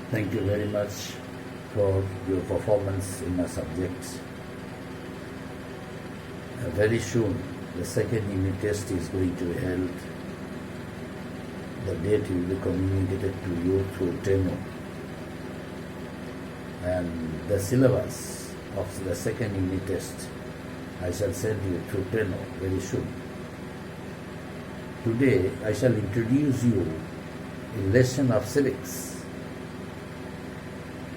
Thank you very much for your performance in my subjects. Very soon, the second unit test is going to be held. The date will be communicated to you through Temo. And the syllabus of the second unit test I shall send you through Temo very soon. Today, I shall introduce you a lesson of civics.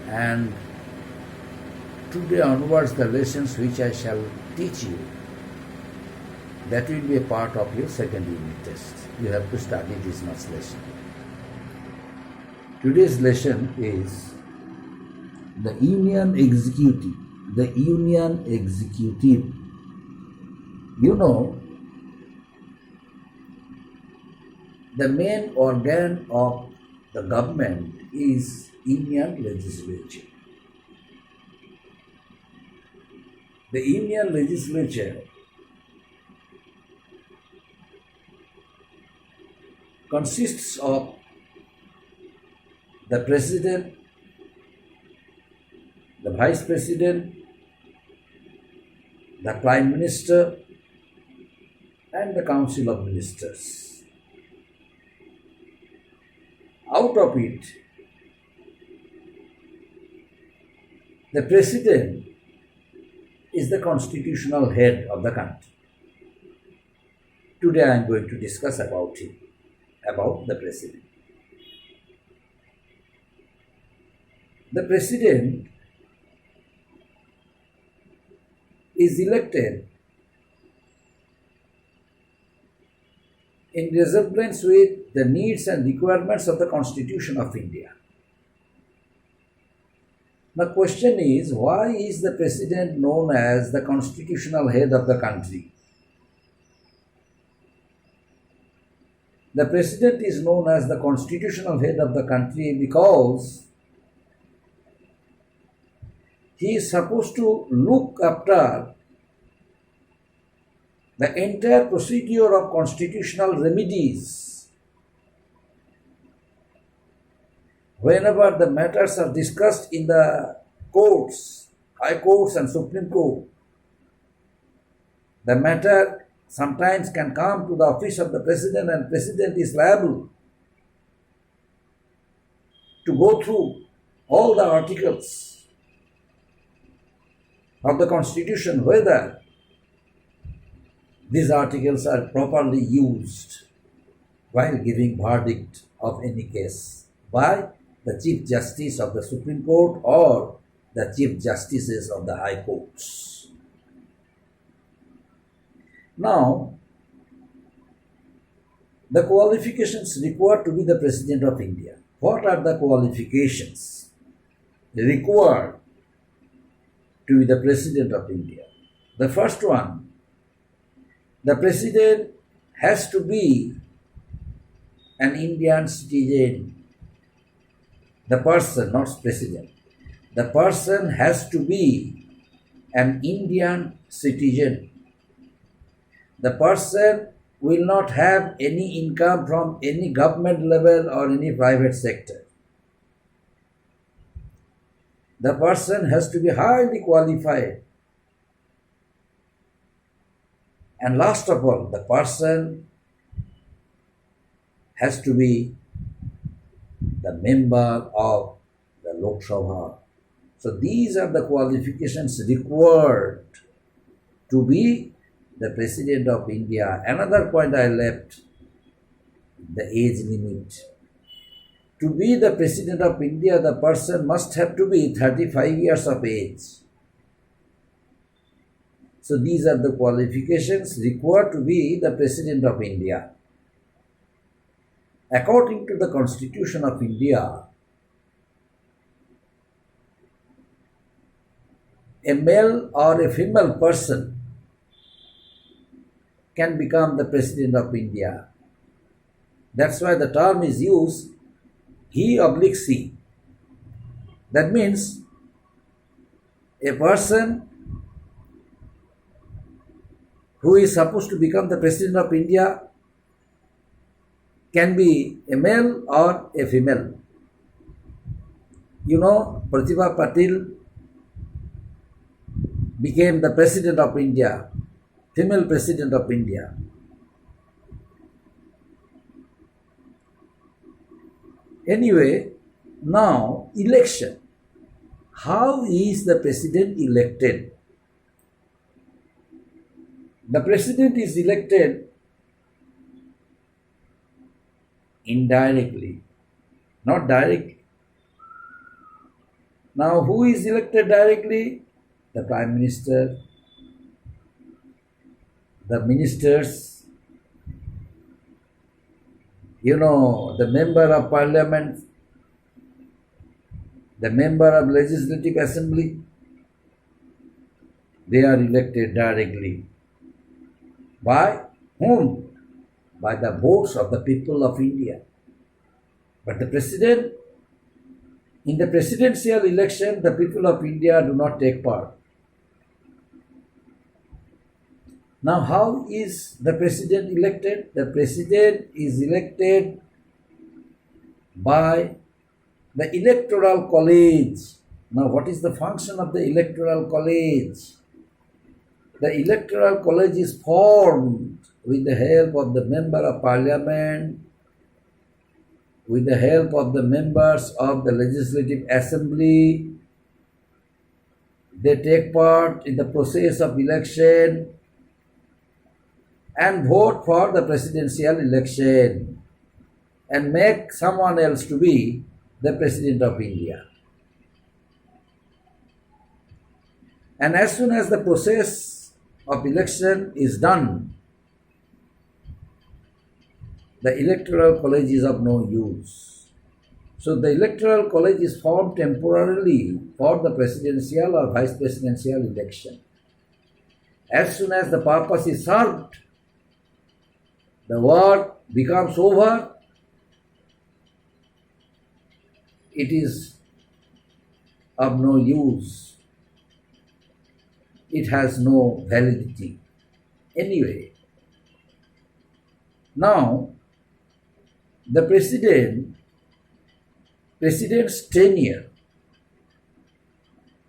And today onwards, the lessons which I shall teach you, that will be a part of your second unit test. You have to study this much lesson. Today's lesson is the Union Executive. The Union Executive. You know, the main organ of the government is Union Legislature. The Union Legislature consists of the President, the Vice President, the Prime Minister, and the Council of Ministers. Out of it, the President is the constitutional head of the country. Today I am going to discuss about him, about the President. The President is elected in resemblance with the needs and requirements of the Constitution of India. The question is, why is the President known as the constitutional head of the country? The President is known as the constitutional head of the country because he is supposed to look after the entire procedure of constitutional remedies. Whenever the matters are discussed in the courts, high courts and Supreme Court, the matter sometimes can come to the office of the President, and President is liable to go through all the articles of the Constitution, whether these articles are properly used while giving verdict of any case by the Chief Justice of the Supreme Court or the Chief Justices of the High Courts. Now, the qualifications required to be the President of India. What are the qualifications required to be the President of India? The first one, the President has to be an Indian citizen. The person, not President. The person has to be an Indian citizen. The person will not have any income from any government level or any private sector. The person has to be highly qualified. And last of all, the person has to be the member of the Lok Sabha. So these are the qualifications required to be the President of India. Another point I left, the age limit. To be the President of India, the person must have to be 35 years of age. So these are the qualifications required to be the President of India. According to the Constitution of India, a male or a female person can become the President of India. That's why the term is used, he/she. That means a person who is supposed to become the President of India can be a male or a female. You know, Pratibha Patil became the President of India, female President of India. Anyway, now election. How is the President elected? The President is elected indirectly, not directly. Now, who is elected directly? The Prime Minister, the ministers, the Member of Parliament, the Member of Legislative Assembly. They are elected directly. By whom? By the votes of the people of India. But the President, in the presidential election, the people of India do not take part. Now, how is the President elected? The President is elected by the Electoral College. Now, what is the function of the Electoral College? The Electoral College is formed with the help of the Member of Parliament, with the help of the members of the Legislative Assembly. They take part in the process of election and vote for the presidential election and make someone else to be the President of India. And as soon as the process of election is done, the Electoral College is of no use. So the Electoral College is formed temporarily for the presidential or vice presidential election. As soon as the purpose is served, the work becomes over, it is of no use. It has no validity. Anyway, now the president's tenure.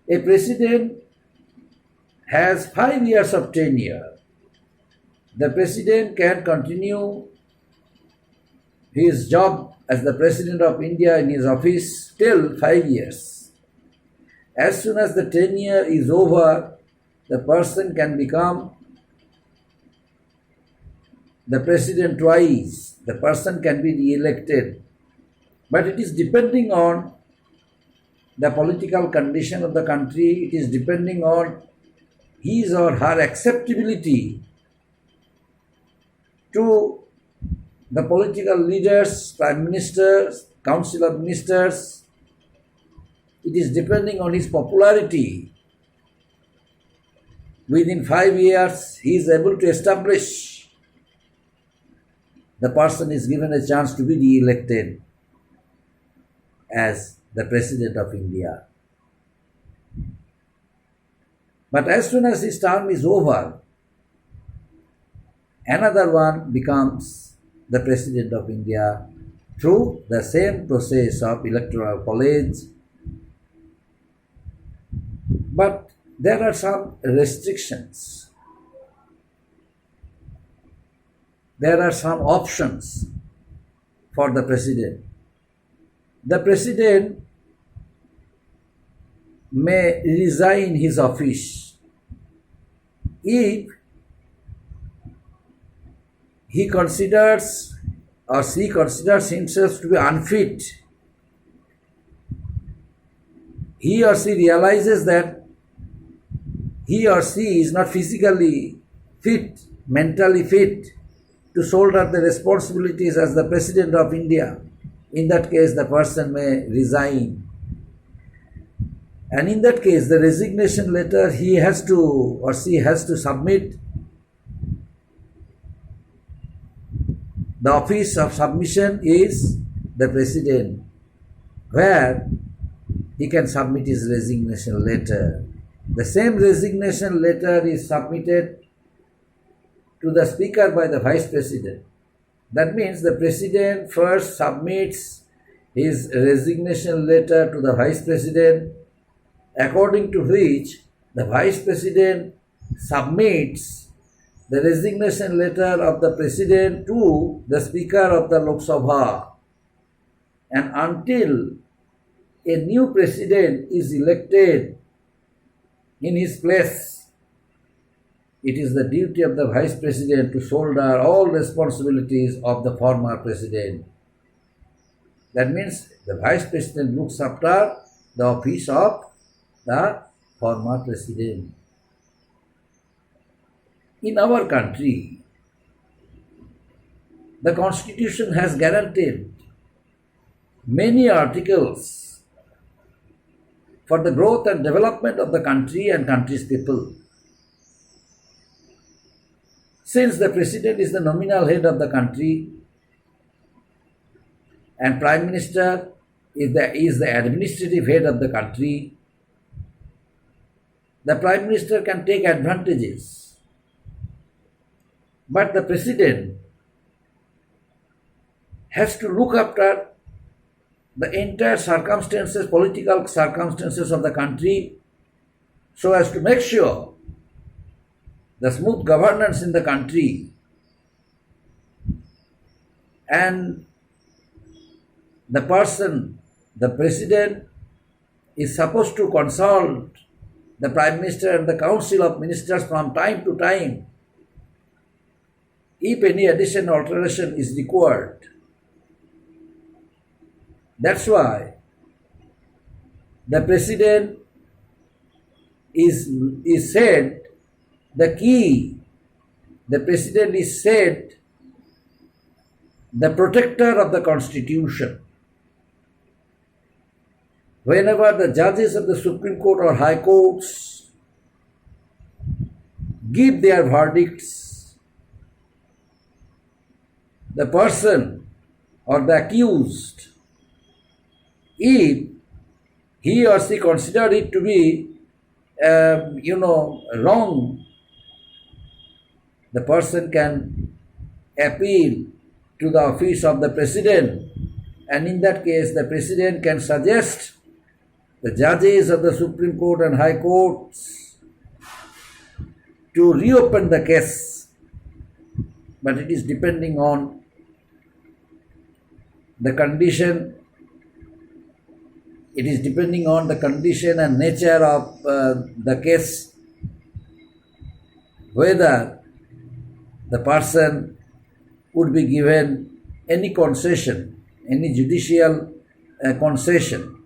A president has 5 years of tenure. The president can continue his job as the President of India in his office till 5 years. As soon as the tenure is over, the person can become the president twice. The person can be re-elected. But it is depending on the political condition of the country. It is depending on his or her acceptability to the political leaders, prime ministers, council of ministers. It is depending on his popularity. Within 5 years, he is able to establish. The person is given a chance to be re-elected as the President of India. But as soon as his term is over, another one becomes the President of India through the same process of Electoral College. But there are some restrictions. There are some options for the President. The President may resign his office if he considers or she considers himself to be unfit. He or she realizes that he or she is not physically fit, mentally fit to shoulder the responsibilities as the President of India. In that case, the person may resign. And in that case, the resignation letter he has to or she has to submit. The office of submission is the President, where he can submit his resignation letter. The same resignation letter is submitted to the Speaker by the Vice President. That means the President first submits his resignation letter to the Vice President, according to which the Vice President submits the resignation letter of the President to the Speaker of the Lok Sabha. And until a new President is elected in his place, it is the duty of the Vice President to shoulder all responsibilities of the former President. That means the Vice President looks after the office of the former President. In our country, the Constitution has guaranteed many articles for the growth and development of the country and country's people. Since the President is the nominal head of the country and Prime Minister is the administrative head of the country, the Prime Minister can take advantages. But the President has to look after the entire circumstances, political circumstances of the country, so as to make sure the smooth governance in the country. And the President, is supposed to consult the Prime Minister and the Council of Ministers from time to time if any addition or alteration is required. That's why the President is said the key. The President is said the protector of the Constitution. Whenever the judges of the Supreme Court or High Courts give their verdicts, the person or the accused, if he or she consider it to be wrong, the person can appeal to the office of the President, and in that case the President can suggest the judges of the Supreme Court and High Courts to reopen the case. But it is depending on the condition, and nature of the case, whether the person would be given any concession, any judicial concession.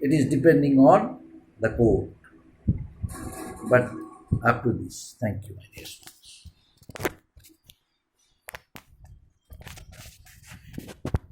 It is depending on the court. But up to this, thank you, my dear.